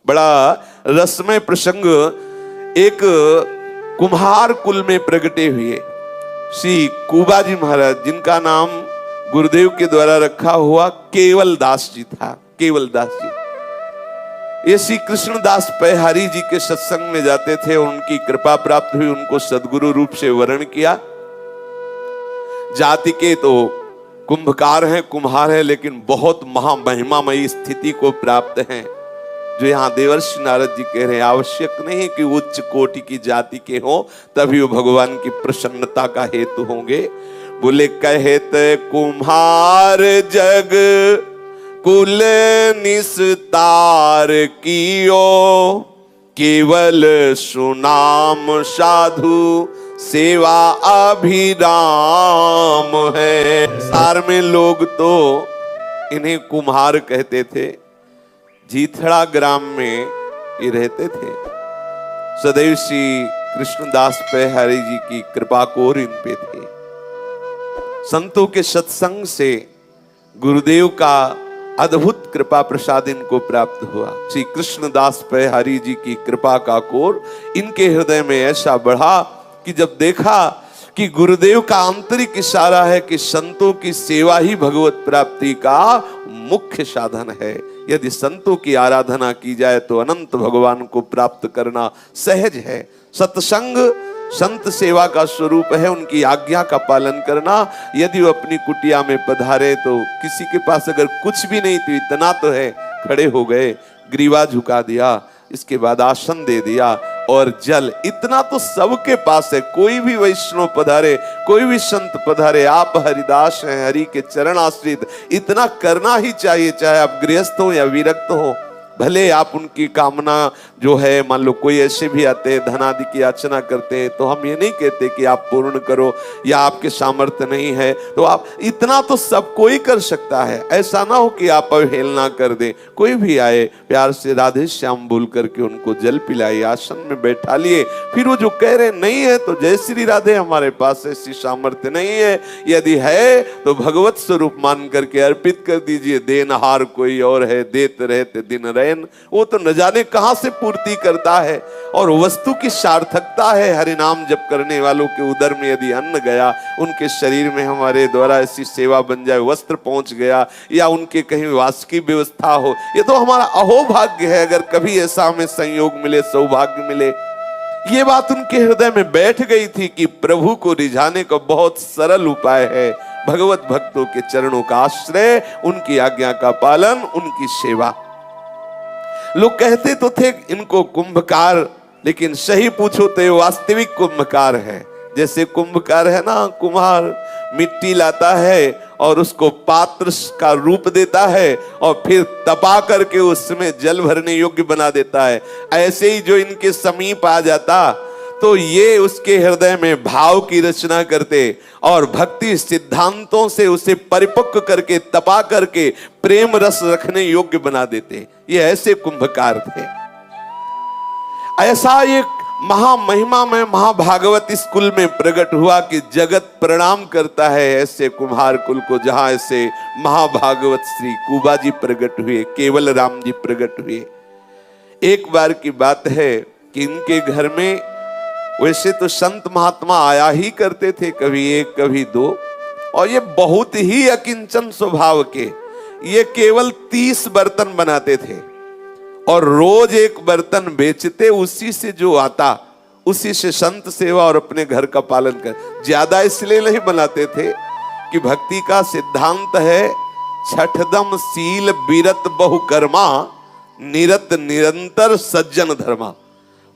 बड़ा रसमय प्रसंग एक कुम्हार कुल में प्रगटे हुए श्री कुबाजी महाराज, जिनका नाम गुरुदेव के द्वारा रखा हुआ केवल दास जी था। केवल दास जी ये श्री कृष्णदास पैहारी जी के सत्संग में जाते थे और उनकी कृपा प्राप्त हुई, उनको सद्गुरु रूप से वर्ण किया। जाति के तो कुंभकार हैं, कुम्हार हैं, लेकिन बहुत महामहिमामयी स्थिति को प्राप्त हैं, जो यहाँ देवर्षि नारद जी कह रहे हैं। आवश्यक नहीं कि उच्च कोटि की जाति के हो तभी वो भगवान की प्रसन्नता का हेतु होंगे। बोले कहत कुम्हार जग कुल निस्तार कियो, केवल सुनाम साधु सेवा अभिराम है। सार में लोग तो इन्हें कुम्हार कहते थे। जीथड़ा ग्राम में ये रहते थे। सदैव श्री कृष्णदास पैहारी जी की कृपा कोर इन पे थे। संतों के सत्संग से गुरुदेव का अद्भुत कृपा प्रसाद इनको प्राप्त हुआ। श्री कृष्णदास पैहारी जी की कृपा का कोर इनके हृदय में ऐसा बढ़ा कि जब देखा कि गुरुदेव का आंतरिक इशारा है कि संतों की सेवा ही भगवत प्राप्ति का मुख्य साधन है। यदि संतों की आराधना की जाए तो अनंत भगवान को प्राप्त करना सहज है। सत्संग संत सेवा का स्वरूप है, उनकी आज्ञा का पालन करना। यदि वो अपनी कुटिया में पधारे तो किसी के पास अगर कुछ भी नहीं तो इतना तो है, खड़े हो गए, ग्रीवा झुका दिया, इसके बाद आसन दे दिया और जल, इतना तो सबके पास है। कोई भी वैष्णव पधारे, कोई भी संत पधारे, आप हरिदास हैं, हरि के चरण आश्रित, इतना करना ही चाहिए। चाहे आप गृहस्थ हो या विरक्त हो, भले आप उनकी कामना जो है, मान लो कोई ऐसे भी आते हैं धन आदि की याचना करते हैं, तो हम ये नहीं कहते कि आप पूर्ण करो या आपके सामर्थ्य नहीं है तो आप, इतना तो सब कोई कर सकता है। ऐसा ना हो कि आप अवहेलना कर दे। कोई भी आए प्यार से राधे श्याम बोल करके उनको जल पिलाइए, आसन में बैठा लिए। फिर वो जो कह रहे नहीं है तो जय श्री राधे, हमारे पास ऐसी सामर्थ्य नहीं है, यदि है तो भगवत स्वरूप मान करके अर्पित कर दीजिए। देनहार कोई और है, देते रहते दिन रहे, वो तो न जाने कहां से पूर्ति करता है। और वस्तु की सार्थकता है, हरि नाम जप करने वालों के उदर में यदि अन्न गया, उनके शरीर में हमारे द्वारा ऐसी सेवा बन जाए, वस्त्र पहुंच गया या उनके कहीं वास की व्यवस्था हो, ये तो हमारा अहोभाग्य है। अगर कभी ऐसा हमें संयोग मिले, सौभाग्य मिले। ये बात उनके हृदय में बैठ गई थी कि प्रभु को रिझाने का बहुत सरल उपाय है भगवत भक्तों के चरणों का आश्रय, उनकी आज्ञा का पालन, उनकी सेवा। लोग कहते तो थे इनको कुंभकार, लेकिन सही पूछो तो ये वास्तविक कुंभकार है। जैसे कुंभकार है ना, कुम्हार मिट्टी लाता है और उसको पात्र का रूप देता है और फिर तपा करके उसमें जल भरने योग्य बना देता है। ऐसे ही जो इनके समीप आ जाता तो ये उसके हृदय में भाव की रचना करते और भक्ति सिद्धांतों से उसे परिपक्व करके, तपा करके प्रेम रस रखने योग्य बना देते। ये ऐसे कुंभकार थे। ऐसा एक महामहिमा में महाभागवत इस कुल में प्रकट हुआ कि जगत प्रणाम करता है ऐसे कुम्हार कुल को, जहां ऐसे महाभागवत श्री कुबाजी प्रकट हुए, केवल राम जी प्रकट हुए। एक बार की बात है कि इनके घर में वैसे तो संत महात्मा आया ही करते थे, कभी एक कभी दो, और ये बहुत ही अकिंचन स्वभाव के। ये केवल 30 बर्तन बनाते थे और रोज एक बर्तन बेचते, उसी से जो आता उसी से संत सेवा और अपने घर का पालन कर। ज्यादा इसलिए नहीं बनाते थे कि भक्ति का सिद्धांत है छठदम सील बीरत बहुकर्मा, निरत निरंतर सज्जन धर्मा।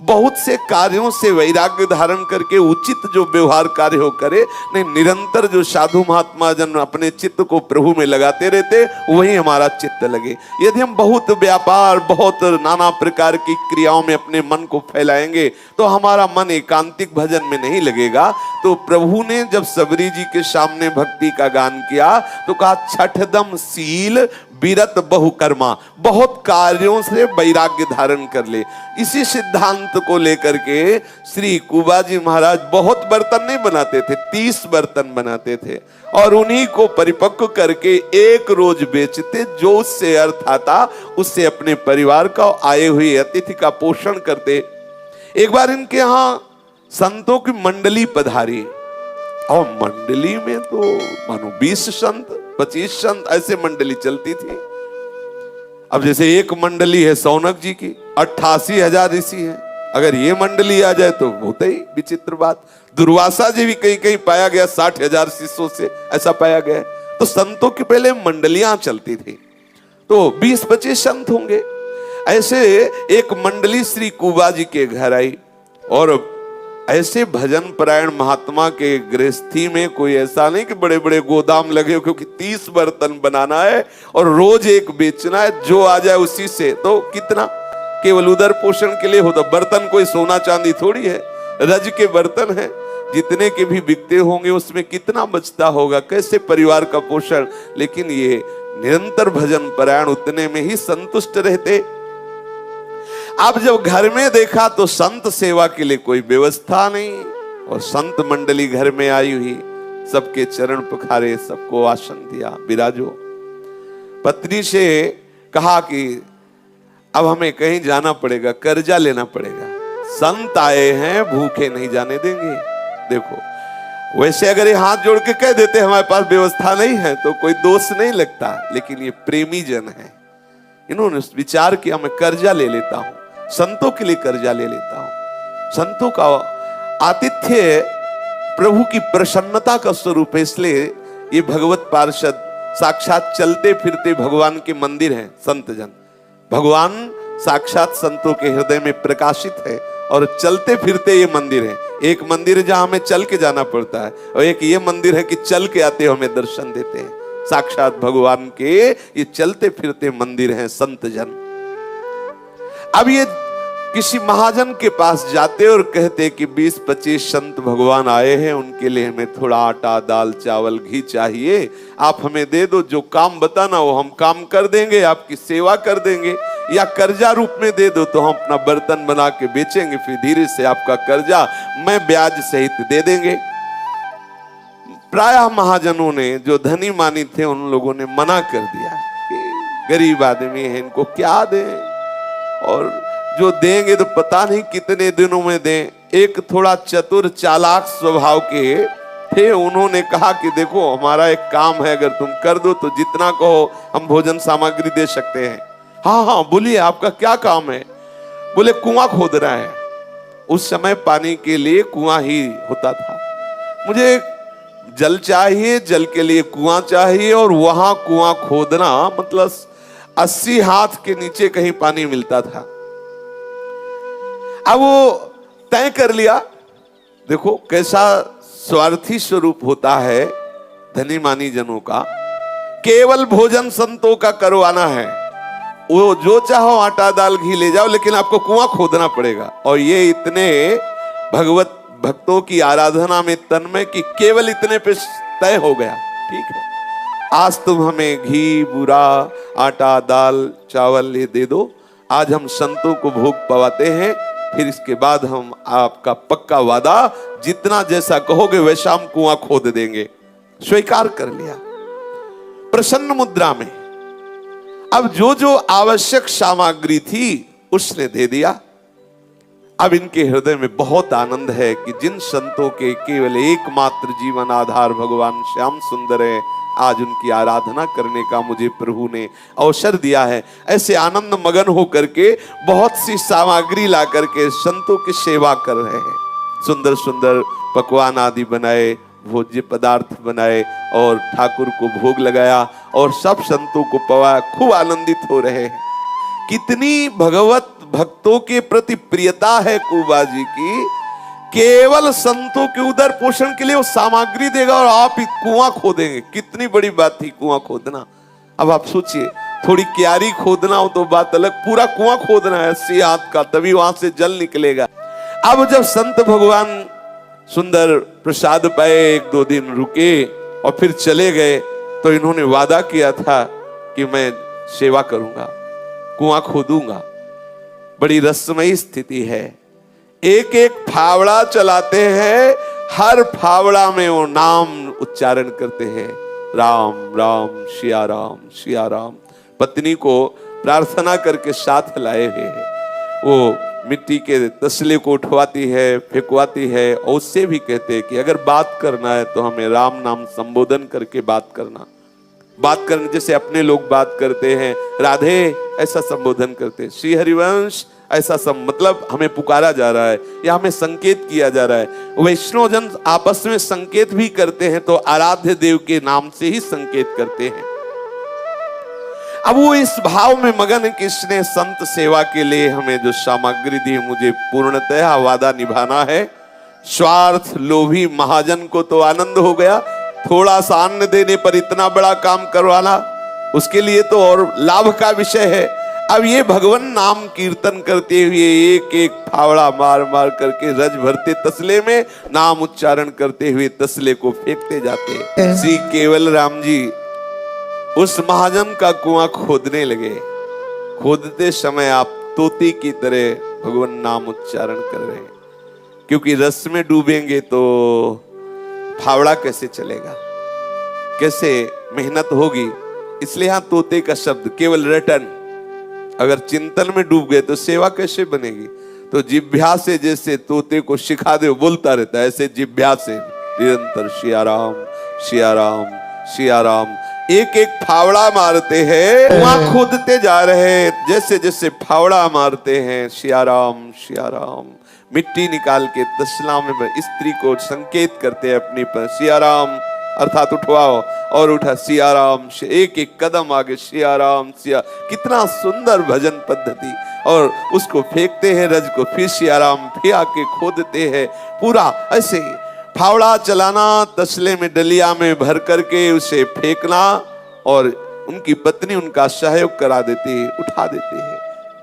बहुत से कार्यों से वैराग्य धारण करके उचित जो व्यवहार कार्य हो करे, नहीं निरंतर जो साधु महात्मा जन अपने चित्त को प्रभु में लगाते रहते, वही हमारा चित्त लगे। यदि हम बहुत व्यापार, बहुत नाना प्रकार की क्रियाओं में अपने मन को फैलाएंगे तो हमारा मन एकांतिक भजन में नहीं लगेगा। तो प्रभु ने जब सबरी जी के सामने भक्ति का गान किया तो कहा छठदम सील बीरत बहुकर्मा, बहुत कार्यों से वैराग्य धारण कर ले। इसी सिद्धांत को लेकर के श्री कुबाजी महाराज बहुत बर्तन नहीं बनाते थे, 30 बर्तन बनाते थे और उन्हीं को परिपक्व करके एक रोज बेचते, जो उससे अर्थ आता उससे अपने परिवार का आए हुए अतिथि का पोषण करते। एक बार इनके यहां संतों की मंडली पधारी और मंडली में तो मानो 20 संत 25 संत ऐसे मंडली चलती थी। अब जैसे एक मंडली है सौनक जी की, 88,000 ऋषि है, अगर ये मंडली आ जाए तो होता ही विचित्र बात। दुर्वासा जी भी कहीं कहीं पाया गया 60,000 शिष्यों से, ऐसा पाया गया। तो संतों की पहले मंडलियां चलती थी, तो 20-25 संत होंगे। ऐसे एक मंडली श्री कुबा जी के घर आई और ऐसे भजन परायण महात्मा के गृहस्थी में कोई ऐसा नहीं कि बड़े बड़े गोदाम लगे हो, क्योंकि 30 बर्तन बनाना है और रोज एक बेचना है, जो आ जाए उसी से तो कितना, केवल उदर पोषण के लिए हो। तो बर्तन कोई सोना चांदी थोड़ी है, रज के बर्तन है, जितने के भी बिकते होंगे उसमें कितना बचता होगा, कैसे परिवार का पोषण। लेकिन ये निरंतर भजन परायण उतने में ही संतुष्ट रहते। अब जब घर में देखा तो संत सेवा के लिए कोई व्यवस्था नहीं और संत मंडली घर में आई हुई, सबके चरण पखारे, सबको आसन दिया, विराजो। पत्नी से कहा कि अब हमें कहीं जाना पड़ेगा, कर्जा लेना पड़ेगा, संत आए हैं, भूखे नहीं जाने देंगे। देखो वैसे अगर ये हाथ जोड़ के कह देते हमारे पास व्यवस्था नहीं है तो कोई दोष नहीं लगता, लेकिन ये प्रेमी जन है, इन्होंने विचार किया मैं कर्जा ले लेता हूं, संतों के लिए कर्जा ले लेता हूं। संतों का आतिथ्य प्रभु की प्रसन्नता का स्वरूप है, इसलिए ये भगवत पार्षद साक्षात चलते फिरते भगवान के मंदिर हैं। संत जन भगवान साक्षात संतों के हृदय में प्रकाशित है और चलते फिरते ये मंदिर है। एक मंदिर है जहां हमें चल के जाना पड़ता है और एक ये मंदिर है कि चल के आते हमें दर्शन देते हैं। साक्षात भगवान के ये चलते फिरते मंदिर हैं संत जन। अब ये किसी महाजन के पास जाते और कहते कि 20-25 संत भगवान आए हैं, उनके लिए हमें थोड़ा आटा दाल चावल घी चाहिए, आप हमें दे दो, जो काम बताना वो हम काम कर देंगे, आपकी सेवा कर देंगे, या कर्जा रूप में दे दो तो हम अपना बर्तन बना के बेचेंगे, फिर धीरे से आपका कर्जा मैं ब्याज सहित दे देंगे। प्रायः महाजनों ने, जो धनी मानी थे, उन लोगों ने मना कर दिया कि गरीब आदमी है, इनको क्या दें, और जो देंगे तो पता नहीं कितने दिनों में दें। एक थोड़ा चतुर चालाक स्वभाव के थे, उन्होंने कहा कि देखो हमारा एक काम है, अगर तुम कर दो तो जितना कहो हम भोजन सामग्री दे सकते हैं। हाँ हाँ बोलिए आपका क्या काम है? बोले कुआं खोदना है। उस समय पानी के लिए कुआं ही होता था, मुझे जल चाहिए, जल के लिए कुआं चाहिए, और वहां कुआं खोदना मतलब 80 हाथ के नीचे कहीं पानी मिलता था। अब वो तय कर लिया, देखो कैसा स्वार्थी स्वरूप होता है धनी मानी जनों का। केवल भोजन संतों का करवाना है, वो जो चाहो आटा दाल घी ले जाओ, लेकिन आपको कुआं खोदना पड़ेगा। और ये इतने भगवत भक्तों की आराधना में तन्मय कि केवल इतने पे तय हो गया, ठीक है आज तुम हमें घी बूरा आटा दाल चावल ये दे दो, आज हम संतों को भोग पवाते हैं, फिर इसके बाद हम आपका पक्का वादा, जितना जैसा कहोगे वैसा हम कुआं खोद देंगे। स्वीकार कर लिया प्रसन्न मुद्रा में। अब जो जो आवश्यक सामग्री थी उसने दे दिया। अब इनके हृदय में बहुत आनंद है कि जिन संतों के केवल एकमात्र जीवन आधार भगवान श्याम सुंदर है, आज उनकी आराधना करने का मुझे प्रभु ने अवसर दिया है। ऐसे आनंद मगन होकर के बहुत सी सामग्री ला करके संतों की सेवा कर रहे हैं। सुंदर सुंदर पकवान आदि बनाए, भोज्य पदार्थ बनाए और ठाकुर को भोग लगाया और सब संतों को पवाया, खूब आनंदित हो रहे हैं। कितनी भगवत भक्तों के प्रति प्रियता है कुबा जी की, केवल संतों के उदर पोषण के लिए वो सामग्री देगा और आप ही कुआं खोदेंगे। कितनी बड़ी बात थी कुआं खोदना। अब आप सोचिए, थोड़ी क्यारी खोदना हो तो बात अलग, पूरा कुआं खोदना है 80 हाथ का, तभी वहां से जल निकलेगा। अब जब संत भगवान सुंदर प्रसाद पाए, 1-2 दिन रुके और फिर चले गए, तो इन्होंने वादा किया था कि मैं सेवा करूंगा, कुआं खोदूंगा। बड़ी रसमयी स्थिति है। एक एक फावड़ा चलाते हैं, हर फावड़ा में वो नाम उच्चारण करते हैं, राम राम सिया राम सिया राम। पत्नी को प्रार्थना करके साथ लाए हुए हैं, वो मिट्टी के तसले को उठवाती है, फेंकवाती है, और उससे भी कहते हैं कि अगर बात करना है तो हमें राम नाम संबोधन करके बात करना। बात करने जैसे अपने लोग बात करते हैं, राधे ऐसा संबोधन करते हैं, श्री हरिवंश ऐसा मतलब हमें पुकारा जा रहा है या हमें संकेत किया जा रहा है। वैष्णव जन आपस में संकेत भी करते हैं तो आराध्य देव के नाम से ही संकेत करते हैं। अब वो इस भाव में मगन है कि इसने संत सेवा के लिए हमें जो सामग्री दी, मुझे पूर्णतः वादा निभाना है। स्वार्थ लोभी महाजन को तो आनंद हो गया, थोड़ा सा अन्न देने पर इतना बड़ा काम करवाना, उसके लिए तो और लाभ का विषय है। अब ये भगवान नाम कीर्तन करते हुए एक एक फावड़ा मार मार करके रज भरते तसले में, नाम उच्चारण करते हुए तसले को फेंकते जाते। श्री केवल राम जी उस महाजन का कुआं खोदने लगे। खोदते समय आप तोते की तरह भगवान नाम उच्चारण कर रहे हैं, क्योंकि रस में डूबेंगे तो फावड़ा कैसे चलेगा, कैसे मेहनत होगी। इसलिए यहां तोते का शब्द केवल रटन। अगर चिंतन में डूब गए तो सेवा कैसे बनेगी। तो जिभ्या से जैसे तोते को सिखा दे बोलता रहता है, ऐसे जिभ्या से निरंतर सिया राम सिया राम सिया राम एक एक फावड़ा मारते हैं, कुआं खोदते जा रहे हैं। जैसे जैसे फावड़ा मारते हैं सिया राम मिट्टी निकाल के तसला में स्त्री को संकेत करते हैं अपनी पर, सिया राम अर्थात उठवाओ, और उठा सिया राम, एक एक कदम आगे सिया राम सिया। कितना सुंदर भजन पद्धति। और उसको फेंकते हैं रज को, फिर सिया राम, फिर आके खोदते हैं। पूरा ऐसे ही फावड़ा चलाना, तसले में डलिया में भर करके उसे फेंकना, और उनकी पत्नी उनका सहयोग करा देती है, उठा देते हैं।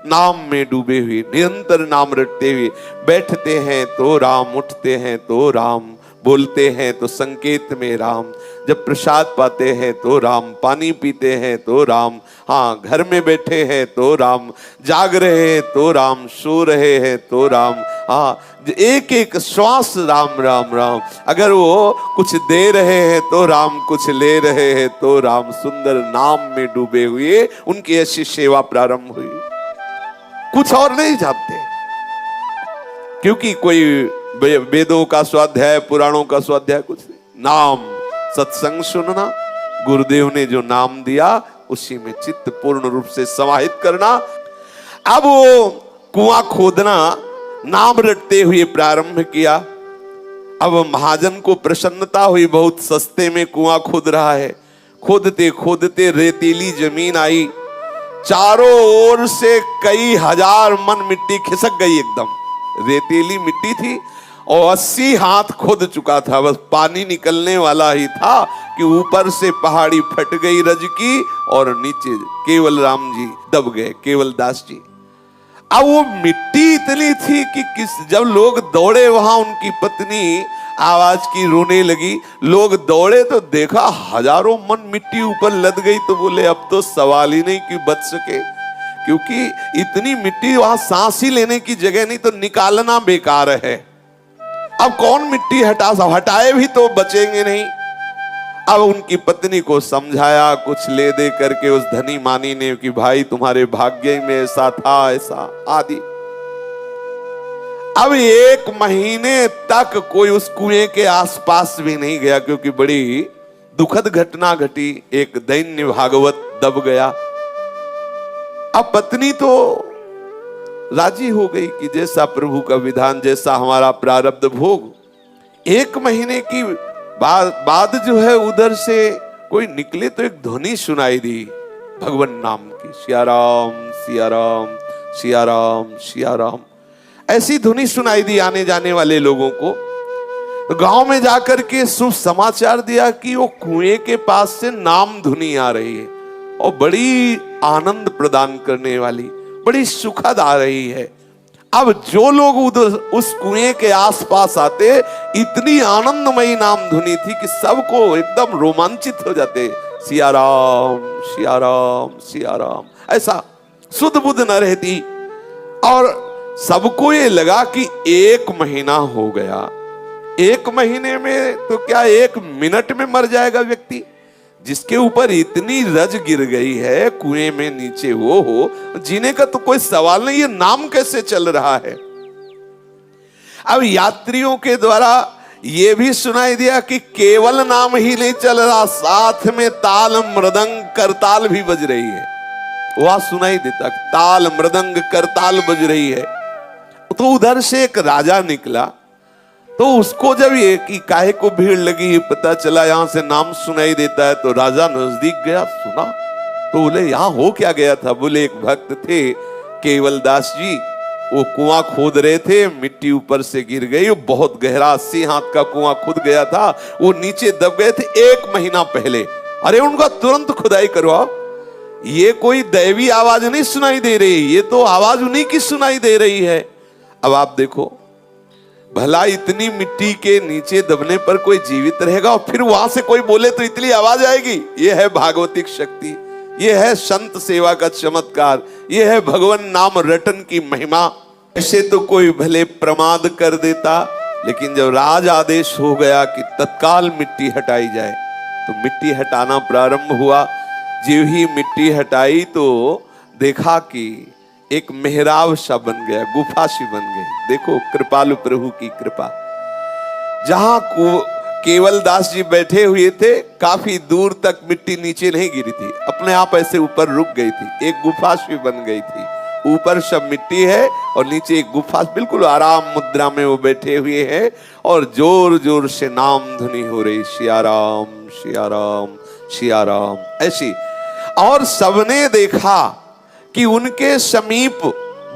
नाम में डूबे हुए निरंतर नाम रटते हुए बैठते हैं तो राम, उठते हैं तो राम, बोलते हैं तो संकेत में राम, जब प्रसाद पाते हैं तो राम, पानी पीते हैं तो राम, हाँ घर में बैठे हैं तो राम, जाग रहे हैं तो राम, सो रहे हैं तो राम, हाँ एक एक श्वास राम राम राम। अगर वो कुछ दे रहे हैं तो राम, कुछ ले रहे हैं तो राम। सुंदर नाम में डूबे हुए उनकी ऐसी सेवा प्रारंभ हुई, कुछ और नहीं जानते, क्योंकि कोई वेदों का स्वाध्याय पुराणों का स्वाध्याय कुछ नहीं। नाम सत्संग सुनना, गुरुदेव ने जो नाम दिया उसी में चित्त पूर्ण रूप से समाहित करना। अब वो कुआं खोदना नाम रटते हुए प्रारंभ किया। अब महाजन को प्रसन्नता हुई, बहुत सस्ते में कुआं खोद रहा है। खोदते खोदते रेतीली जमीन आई, चारों ओर से कई हजार मन मिट्टी खिसक गई, एकदम रेतीली मिट्टी थी और 80 हाथ खोद चुका था, बस पानी निकलने वाला ही था कि ऊपर से पहाड़ी फट गई रज की और नीचे केवल राम जी दब गए, केवल दास जी। अब वो मिट्टी इतनी थी कि जब लोग दौड़े वहां, उनकी पत्नी आवाज की रोने लगी। लोग दौड़े तो देखा हजारों मन मिट्टी ऊपर लद गई, तो बोले अब तो सवाल ही नहीं कि बच सके, क्योंकि इतनी मिट्टी वहां सांस ही लेने की जगह नहीं, तो निकालना बेकार है। अब कौन मिट्टी हटाए भी तो बचेंगे नहीं। अब उनकी पत्नी को समझाया, कुछ ले दे करके उस धनी मानी ने कि भाई तुम्हारे भाग्य में ऐसा था, ऐसा आदि। अब 1 महीने तक कोई उस कुएं के आसपास भी नहीं गया, क्योंकि बड़ी दुखद घटना घटी। एक दैन्य भागवत दब गया। अब पत्नी तो राजी हो गई कि जैसा प्रभु का विधान, जैसा हमारा प्रारब्ध भोग। 1 महीने की बाद जो है उधर से कोई निकले तो एक ध्वनि सुनाई दी भगवान नाम की, सिया राम सिया राम सिया राम सिया राम। ऐसी ध्वनि सुनाई दी आने जाने वाले लोगों को। तो गांव में जाकर के शुभ समाचार दिया कि वो कुएं के पास से नाम ध्वनि आ रही है और बड़ी आनंद प्रदान करने वाली, बड़ी सुखद आ रही है। अब जो लोग उधर उस कुएं के आसपास आते, इतनी आनंदमयी नाम धुनी थी कि सबको एकदम रोमांचित हो जाते। सिया राम सिया राम सिया राम, ऐसा सुध बुध न रहती। और सबको ये लगा कि 1 महीना हो गया। 1 महीने में तो क्या 1 मिनट में मर जाएगा व्यक्ति, जिसके ऊपर इतनी रज गिर गई है, कुएं में नीचे वो हो, जीने का तो कोई सवाल नहीं, ये नाम कैसे चल रहा है। अब यात्रियों के द्वारा ये भी सुनाई दिया कि केवल नाम ही नहीं चल रहा, साथ में ताल मृदंग करताल भी बज रही है। वह सुनाई देता, ताल मृदंग करताल बज रही है। तो उधर से एक राजा निकला, तो उसको जब ये कि काहे को भीड़ लगी, पता चला यहां से नाम सुनाई देता है, तो राजा नजदीक गया, सुना, तो बोले यहां हो क्या गया था। बोले एक भक्त थे केवल दास जी, वो कुआं खोद रहे थे, मिट्टी ऊपर से गिर गई, वो बहुत गहरा 80 हाथ का कुआं खुद गया था, वो नीचे दब गए थे 1 महीना पहले। अरे उनका तुरंत खुदाई करवाओ। ये कोई दैवी आवाज नहीं सुनाई दे रही, ये तो आवाज उन्हीं की सुनाई दे रही है। अब आप देखो, भला इतनी मिट्टी के नीचे दबने पर कोई जीवित रहेगा, और फिर वहां से कोई बोले तो इतनी आवाज आएगी। ये है भागवतिक शक्ति, ये है संत सेवा का चमत्कार, ये है भगवान नाम रटन की महिमा। ऐसे तो कोई भले प्रमाद कर देता, लेकिन जब राज आदेश हो गया कि तत्काल मिट्टी हटाई जाए, तो मिट्टी हटाना प्रारंभ हुआ। जो ही मिट्टी हटाई तो देखा कि एक मेहराब सा बन गया, गुफा सी बन गई। देखो कृपालु प्रभु की कृपा। जहां केवल दास जी बैठे हुए थे, काफी दूर तक मिट्टी नीचे नहीं गिरी थी, अपने आप ऐसे ऊपर रुक गई थी, एक गुफा सी बन गई थी। ऊपर सब मिट्टी है और नीचे एक गुफा, बिल्कुल आराम मुद्रा में वो बैठे हुए हैं, और जोर जोर से नाम धुनी हो रही, सिया राम सिया राम सिया राम, ऐसी। और सबने देखा कि उनके समीप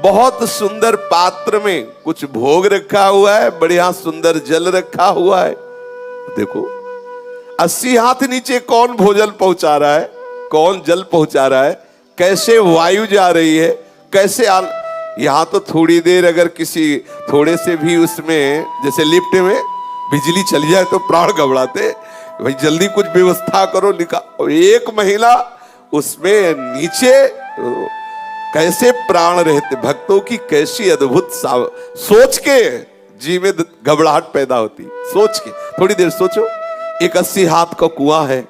बहुत सुंदर पात्र में कुछ भोग रखा हुआ है, बढ़िया सुंदर जल रखा हुआ है। देखो 80 हाथ नीचे कौन भोजन पहुंचा रहा है, कौन जल पहुंचा रहा है, कैसे वायु जा रही है, कैसे यहां तो थोड़ी देर अगर किसी थोड़े से भी उसमें, जैसे लिफ्ट में बिजली चली जाए तो प्राण घबराते, भाई जल्दी कुछ व्यवस्था करो, लिखा। और 1 महीना उसमें नीचे कैसे प्राण रहते, भक्तों की कैसी अद्भुत सोच के जी में घबराहट पैदा होती। सोच के थोड़ी देर सोचो, एक 80 हाथ का कुआं है,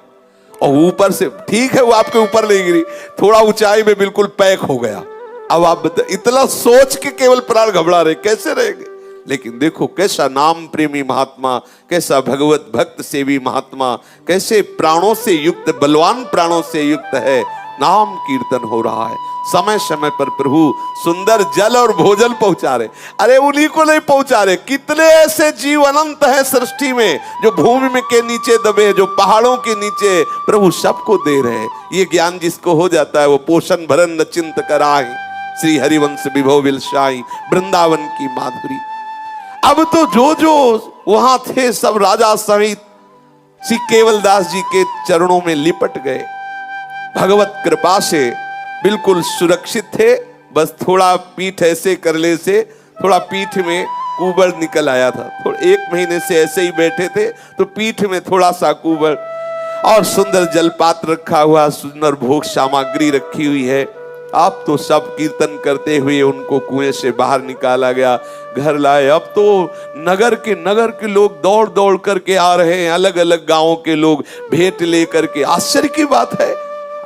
और ऊपर से, ठीक है वो आपके ऊपर नहीं गिरी, थोड़ा ऊंचाई में बिल्कुल पैक हो गया। अब आप बताइए, इतना सोच के केवल प्राण घबरा रहे, कैसे रहेंगे। लेकिन देखो कैसा नाम प्रेमी महात्मा, कैसा भगवत भक्त सेवी महात्मा, कैसे प्राणों से युक्त, बलवान प्राणों से युक्त है, नाम कीर्तन हो रहा है। समय समय पर प्रभु सुंदर जल और भोजन पहुंचा रहे। अरे उन्हीं को नहीं पहुंचा रहे, कितने ऐसे जीव अनंत है सृष्टि में, जो भूमि में के नीचे दबे, जो पहाड़ों के नीचे, प्रभु सबको दे रहे हैं। ये ज्ञान जिसको हो जाता है, वो पोषण भरन चिंत कराई, श्री हरिवंश विभव विलसाई, वृंदावन की माधुरी। अब तो जो जो वहां थे सब राजा सहित श्री केवलदास जी के चरणों में लिपट गए। भगवत कृपा से बिल्कुल सुरक्षित थे, बस थोड़ा पीठ ऐसे करले से थोड़ा पीठ में कुबड़ निकल आया था। थोड़ा 1 महीने से ऐसे ही बैठे थे, तो पीठ में थोड़ा सा कुबड़, और सुंदर जलपात्र रखा हुआ, सुंदर भोग सामग्री रखी हुई है। आप तो सब कीर्तन करते हुए उनको कुएं से बाहर निकाला गया, घर लाए। अब तो नगर के लोग दौड़ दौड़ करके आ रहे हैं, अलग अलग गांवों के लोग भेंट लेकर के। आश्चर्य की बात है,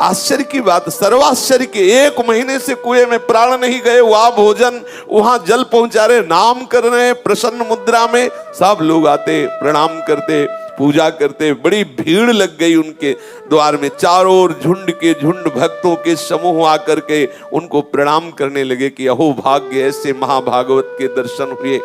आश्चर्य की बात, सर्वाश्चर्य के 1 महीने से कुएं में प्राण नहीं गए, वहां भोजन, वहां जल पहुंचा रहे, नाम कर रहे, प्रसन्न मुद्रा में सब लोग आते, प्रणाम करते, पूजा करते। बड़ी भीड़ लग गई उनके द्वार में, चारों ओर झुंड के झुंड भक्तों के समूह आकर के उनको प्रणाम करने लगे कि अहो भाग्य, ऐसे महाभागवत के दर्शन हुए।